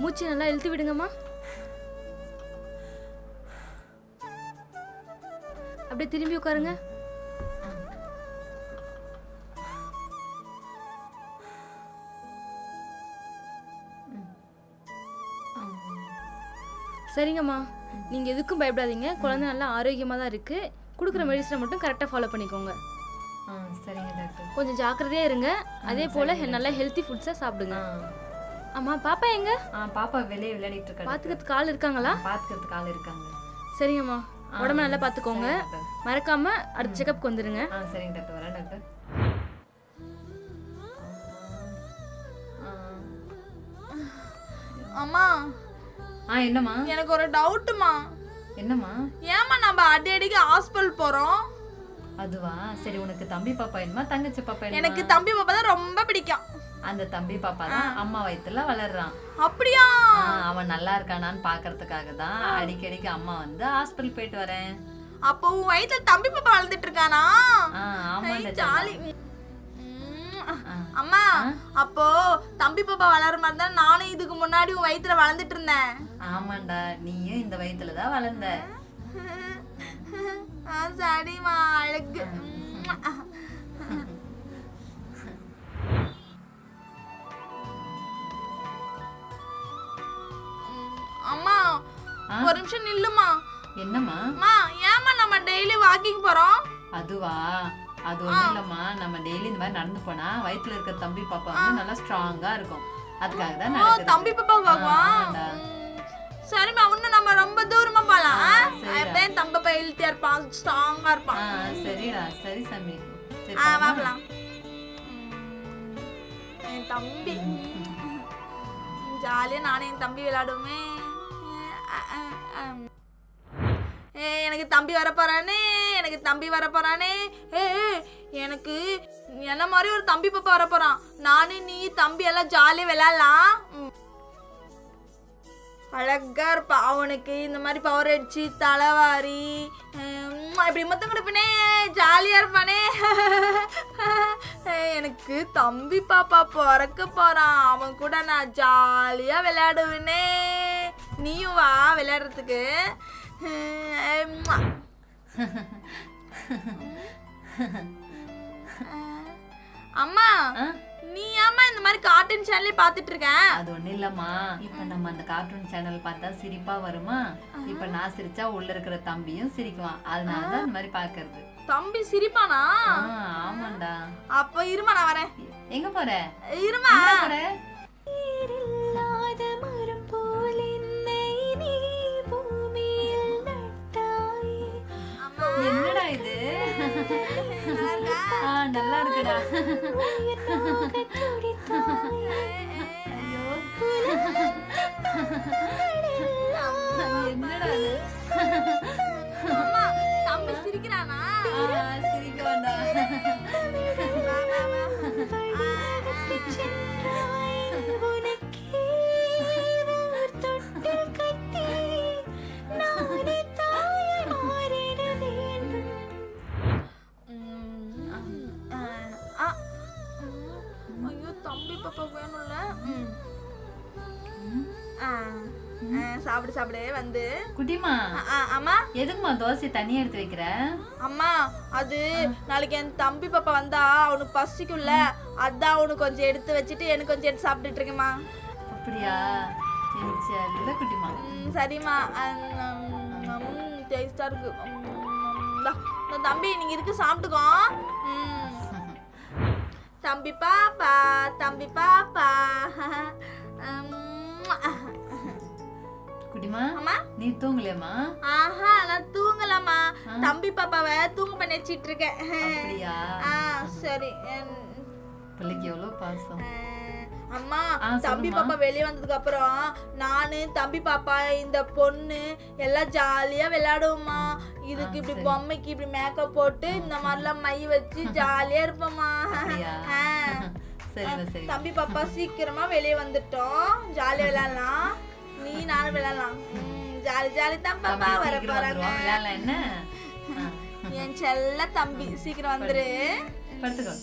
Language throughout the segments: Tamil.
மூச்சு நல்லா இழுத்து விடுங்கம்மா. அப்படியே திரும்பி உட்காருங்க. சரிங்கம்மா, நீங்கள் எதுக்கும் பயப்படாதீங்க. குழந்தை நல்லா ஆரோக்கியமாக தான் இருக்குது. கொடுக்குற மெடிசனை மட்டும் கரெக்டாக ஃபாலோ பண்ணிக்கோங்க. சரிங்க டாக்டர். கொஞ்சம் ஜாக்கிரதையாக இருங்க. அதே போல் நல்லா ஹெல்த்தி ஃபுட்ஸாக சாப்பிடுங்க. ஆமாம், பாப்பா எங்க? பாப்பா வெளியே விளையாடிட்டு இருக்காங்க. பார்த்துக்கிறதுக்கு ஆள் இருக்காங்களா? பார்த்துக்கிறதுக்கு ஆள் இருக்காங்க. சரிங்கம்மா, உடம்பு நல்லா பார்த்துக்கோங்க. மறக்காம அடுத்த செக்கப்புக்கு வந்துடுங்க. சரிங்க டாக்டர். வரேன் டாக்டர். அம்மா. என்னம்மா? எனக்கு ஒரு டவுட்டுமா. என்னம்மா? ஏமா நம்ம அடிக்கடிக்கு ஹாஸ்பிட்டல் போறோம்? அதுவா, சரி. உனக்கு தம்பி பாப்பா என்னமா தங்கச்சி பாப்பா என்ன? எனக்கு தம்பி பாப்பா தான் ரொம்ப பிடிக்கும். அந்த தம்பி பாப்பா தான் அம்மா வயித்துல வளர்றான். அப்படியா? அவன் நல்லா இருக்கானான்னு பாக்குறதுக்காக தான் அடிக்கடிக்கு அம்மா வந்து ஹாஸ்பிட்டல் போயிட்டு வரேன். அப்போ உன் வயித்துல தம்பி பாப்பா வளர்ந்துட்டு இருக்கானா? ஆமா. ஜாலி. அம்மா, அப்போ தம்பி பாப்பா வளர மாதிரி தான் நானும் இதுக்கு முன்னாடி உன் வயித்துல வளர்ந்துட்டு இருந்தேன். ஆமாண்டா, நீயும் இந்த வயித்துல தான் வளர்ந்த. சரிம்மா, அழகு. அம்மா, ஒரு நிமிஷம் நில்லுமா. என்னம்மா? ஏமா நம்ம டெய்லி வாக்கிங் போறோம்? அதுவா, அது ஒண்ணும் இல்லம்மா. நம்ம டெய்லி இந்த மாதிரி நடந்து போனா வயித்துல இருக்க தம்பி பாப்பா வந்து நல்லா ஸ்ட்ராங்கா இருக்கும். அதுக்காக தான் நடக்குது. தம்பி பாப்பா வாங்க. சரிம்மா, இன்னும் நம்ம ரொம்ப தூரமா போலாம். அப்படியே தம்பி பாப்பா ஹெல்த்தியா இருப்பான், ஸ்ட்ராங்கா இருப்பான். சரிடா. சரி சாமி. வாங்கலாம். என் தம்பி ஜாலியா நானே என் தம்பி விளையாடுவோமே. எனக்கு தம்பி வரப்போறானே, எனக்கு தம்பி வரப்போறானே. எனக்கு என்ன மாதிரி ஒரு தம்பி பாப்பா வரப்போறான். நானு நீ தம்பி எல்லாம் ஜாலியா விளையாடலாம். அழகா இருப்பா. அவனுக்கு இந்த மாதிரி பவர் அடிச்சு தலைவாரி இப்படி மொத்தம் கொடுப்பனே, ஜாலியா இருப்பானே. எனக்கு தம்பி பாப்பா பிறக்க போறான். அவன் கூட நான் ஜாலியா விளையாடுவேனே. நீயும் வா விளையாடுறதுக்கு. அம்மா, நீ ஏமா இந்த மாதிரி கார்ட்டூன் சேனலே பார்த்துட்டு இருக்க? அது ஒண்ணும் இல்லம்மா. இப்ப நம்ம அந்த கார்ட்டூன் சேனல் பார்த்தா சிரிப்பா வருமா? இப்ப நான் சிரிச்சா உள்ள இருக்கிற தம்பியும் சிரிக்குவான். அதனாலதான் இந்த மாதிரி பாக்குறது. தம்பி சிரிப்பானா? ஆமாண்டா. அப்ப இருமா, நான் வரேன். எங்க போற? இருமா. என்னடா இது? நல்லா இருக்குடா. என்னடா இது? தம்பி சிரிக்கிறானா? சிரிக்க வேண்டாம். ஐயோ, தம்பி பாப்பா வேணும்ல. சாப்பிடு சாப்பிடு வந்து. குட்டிமா. அம்மா, எதுக்குமா தோசை தண்ணி எடுத்து வைக்கிற? அம்மா, அது நாளைக்கு என் தம்பி பாப்பா வந்தா அவனுக்கு பசிக்கும்ல, அதான் அவனுக்கு கொஞ்சம் எடுத்து வச்சுட்டு எனக்கு கொஞ்சம் எடுத்து சாப்பிட்டுட்டு இருக்கேம்மா. அப்படியா? சரி குட்டிமா. சரிம்மா. டேஸ்டா இருக்கு. தம்பி, நீங்க இருக்கு சாப்பிட்டுக்கோ. தம்பி பாப்பா, தம்பி பாப்பா. குட்டிமா, நீ தூங்கலையாமா? நான் தூங்கலாமா. தம்பி பாப்பாவை தூங்க பண்ணி வச்சிட்டு இருக்கேன். அப்படியா? சரி. பிள்ளைக்கு எவ்வளவு பாசம். அம்மா, தம்பி பாப்பா வெளியே வந்ததுக்கு அப்புறம் நானு தம்பி பாப்பா இந்த பொண்ணு எல்லாம் ஜாலியா விளையாடுவோம்மா. இதுக்கு இப்படி பொம்மைக்கு இப்படி மேக்கப் போட்டு இந்த மாதிரிலாம் மை வச்சு ஜாலியா இருப்போம்மா. தம்பி பாப்பா சீக்கிரமா வெளியே வந்துட்டோம். ஜாலியா விளையாடலாம். நீ நானும் விளையாடலாம். ஜாலி ஜாலி தான் பாப்பா வர போறாங்க. என் செல்ல தம்பி சீக்கிரம் வந்துரு. படுத்துக்கோ.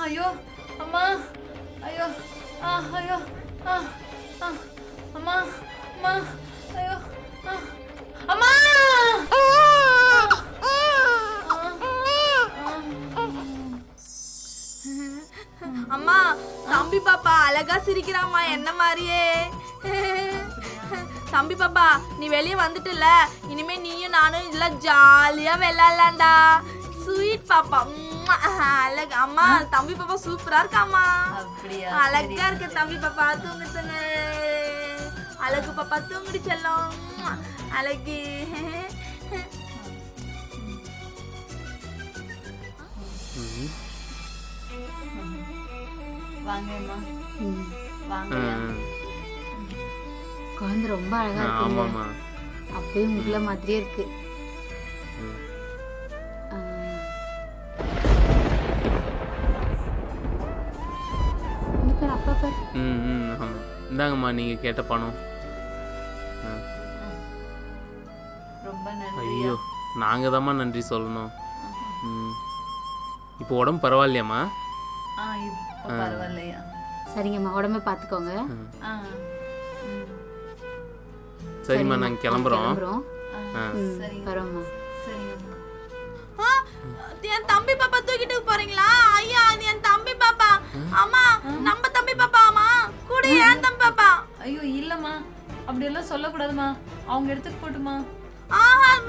ஐயோ அம்மா ஐயோ ஐயோ அம்மா அம்மா ஐயோ அம்மா அம்மா தம்பி பாப்பா அழகா சிரிக்கிறாம்மா என்ன மாதிரியே. தம்பி பாப்பா நீ வெளியே வந்துட்டுல, இனிமே நீயும் நானும் இதெல்லாம் ஜாலியா விளையாடலாம்டா. ஸ்வீட் பாப்பா அழகு. அம்மா தம்பி பாப்பா சூப்பரா இருக்காம்மா. அப்படியா? அழகா இருக்கு தம்பி பாப்பா. தூங்குங்க அழகு பாப்பா, தூங்குடி செல்லம். அழகு. வாங்கம்மா வாங்க. குழந்தை ரொம்ப அழகா இருக்குங்க. அப்படியே உங்களை மாதிரியே இருக்கு. அப்பா இந்தாங்கம்மா நீங்க கேட்ட பணம். ரொம்ப நன்றி. ஐயோ நாங்க தாம்மா நன்றி சொல்லணும். இப்போ உடம்பு பரவாயில்லையாம்மா? இப்போ பரவாயில்லையா? சரிங்கம்மா, உடம்ப பார்த்துக்கோங்க. சரிம்மா நாங்கள் கிளம்புறோம். வரோம்மா. சரிங்கம்மா. என் தம்பி பாப்பா தூக்கிட்டு போறீங்களா? ஐயா அது என் தம்பி பாப்பா. அம்மா நம்ம தம்பி பாப்பா. அம்மா கூட என் தம்பி பாப்பா. ஐயோ இல்லம்மா, அப்படி எல்லாம் சொல்லக்கூடாதுமா. அவங்க எடுத்துட்டு போட்டுமா.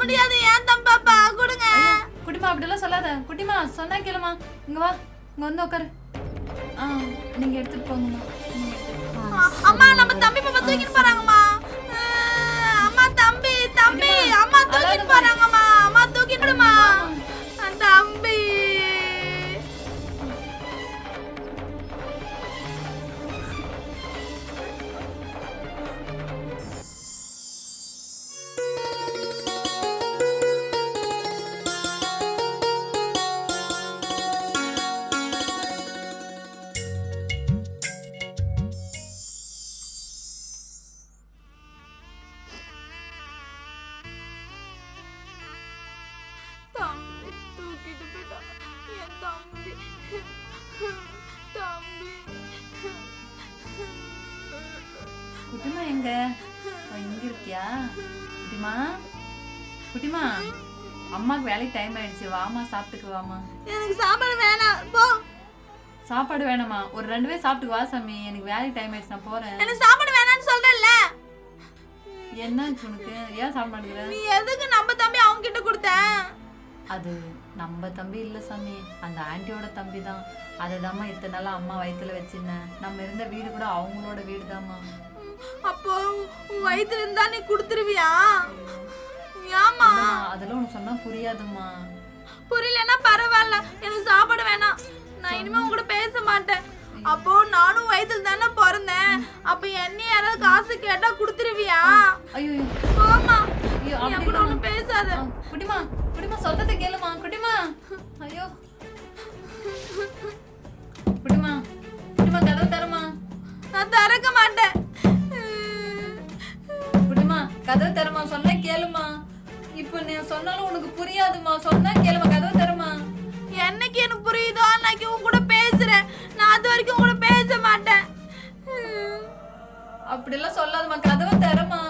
முடியாது, என் தம்பி பாப்பா கொடுங்க. குட்டிமா அப்படி எல்லாம் சொல்லாத. குட்டிமா சொன்னா கேளுமா. இங்க வா, இங்க வந்து உட்காரு. நீங்க எடுத்துட்டு போங்கம்மா. அம்மா நம்ம தம்பி பாப்பா தூக்கிட்டு போறாங்கம்மா. அம்மா தம்பி தம்பி அம்மா தூக்கிட்டு போறாங்கம்மா. அம்மா தூக்கிடுமா தம்பி. தம்பி தூக்கிட்டு போயிட்டாங்க. என் தம்பி தம்பி. குட்டிமா எங்க? இங்க இருக்கியா குட்டிமா? குட்டிமா அம்மாக்கு வேலைக்கு டைம் ஆயிடுச்சு, வாமா சாப்பிட்டுக்கு வாமா. எனக்கு சாப்பாடு வேணாம் போ. சாப்பாடு வேணாமா? ஒரு 2 பேர் சாப்பிட்டுக்கு வா சாமி, எனக்கு வேலைக்கு டைம் ஆயிடுச்சு, நான் போறேன். எனக்கு சாப்பாடு வேணாம்னு சொல்றேன்ல. என்னாச்சு உனக்கு? ஏன் சாப்பிட மாட்டேங்கிற? நீ எதுக்கு நம்ம தம்பி அவங்க கிட்ட கொடுத்த? அது நம்ம தம்பி இல்ல சாமி, அந்த ஆண்டியோட தம்பி தான். அதுதாம்மா இத்தனை நாளா அம்மா வயித்துல வச்சிருந்தேன். நம்ம இருந்த வீடு கூட அவங்களோட வீடு தாம்மா. அப்போ உன் வயித்துல இருந்தா நீ கொடுத்துருவியா? ஏமா? அதெல்லாம் உனக்கு சொன்னா புரியாதும்மா. புரியலன்னா பரவாயில்ல, எனக்கு சாப்பாடு வேணாம். நான் இனிமே உங்க கூட பேச மாட்டேன். அப்போ நானும் வயித்துல தானே பிறந்தேன். அப்ப என்ன யாராவது காசு கேட்டா கொடுத்துருவியா? ஐயோ போமா, ஐயோ என் கூட ஒன்றும் பேசாத. குட்டிமா குட்டிமா சொல்றதை கேளுமா. குட்டிமா ஐயோ குட்டிமா குட்டிமா கதவு தரமா. நான் திறக்க மாட்டேன். குட்டிமா கதவு தரமா, சொன்னா கேளுமா. இப்போ நீ சொன்னாலும் உனக்கு புரியாதுமா, சொன்னா கேளுமா, கதவு தரமா. என்னைக்கு எனக்கு புரியுதோ அன்னைக்கு உன் கூட பேசுறேன். நான் அது வரைக்கும் உன் கூட பேச மாட்டேன். அப்படிலாம் சொல்லாதம்மா, கதவை தரமா.